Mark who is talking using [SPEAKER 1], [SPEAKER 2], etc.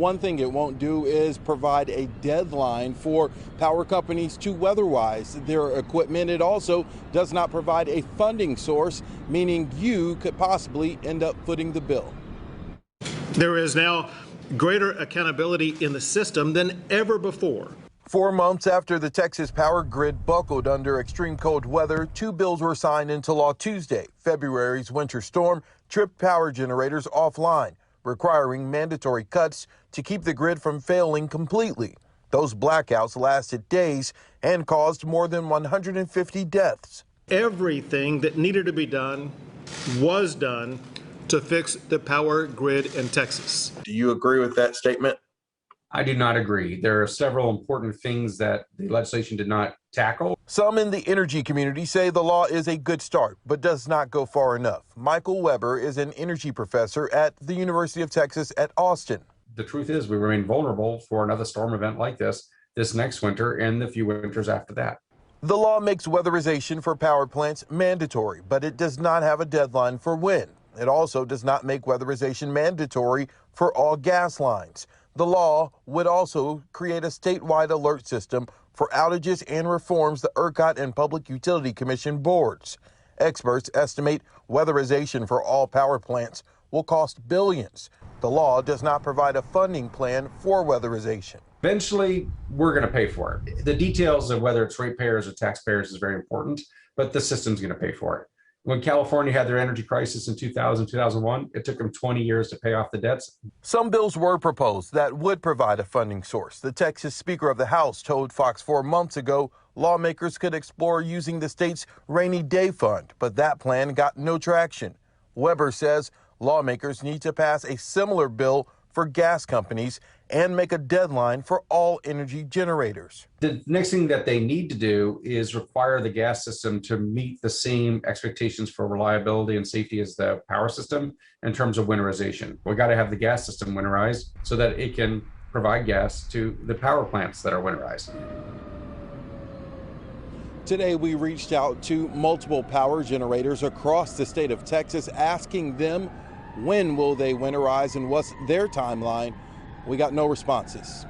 [SPEAKER 1] One thing it won't do is provide a deadline for power companies to weatherize their equipment. It also does not provide a funding source, meaning you could possibly end up footing the bill.
[SPEAKER 2] There is now greater accountability in the system than ever before.
[SPEAKER 1] 4 months after the Texas power grid buckled under extreme cold weather, 2 bills were signed into law Tuesday. February's winter storm tripped power generators offline, requiring mandatory cuts to keep the grid from failing completely. Those blackouts lasted days and caused more than 150 deaths.
[SPEAKER 2] Everything that needed to be done was done to fix the power grid in Texas.
[SPEAKER 1] Do you agree with that statement?
[SPEAKER 3] I do not agree. There are several important things that the legislation did not tackle.
[SPEAKER 1] Some in the energy community say the law is a good start, but does not go far enough. Michael Weber is an energy professor at the University of Texas at Austin.
[SPEAKER 3] The truth is we remain vulnerable for another storm event like this next winter and the few winters after that.
[SPEAKER 1] The law makes weatherization for power plants mandatory, but it does not have a deadline for when. It also does not make weatherization mandatory for all gas lines. The law would also create a statewide alert system for outages and reforms the ERCOT and Public Utility Commission boards. Experts estimate weatherization for all power plants will cost billions. The law does not provide a funding plan for weatherization.
[SPEAKER 3] Eventually, we're going to pay for it. The details of whether it's ratepayers or taxpayers is very important, but the system's going to pay for it. When California had their energy crisis in 2000, 2001, it took them 20 years to pay off the debts.
[SPEAKER 1] Some bills were proposed that would provide a funding source. The Texas Speaker of the House told Fox 4 months ago lawmakers could explore using the state's rainy day fund, but that plan got no traction. Weber says lawmakers need to pass a similar bill for gas companies and make a deadline for all energy generators.
[SPEAKER 3] The next thing that they need to do is require the gas system to meet the same expectations for reliability and safety as the power system in terms of winterization. We got to have the gas system winterized so that it can provide gas to the power plants that are winterized.
[SPEAKER 1] Today, we reached out to multiple power generators across the state of Texas, asking them when will they winterize and what's their timeline. We got no responses.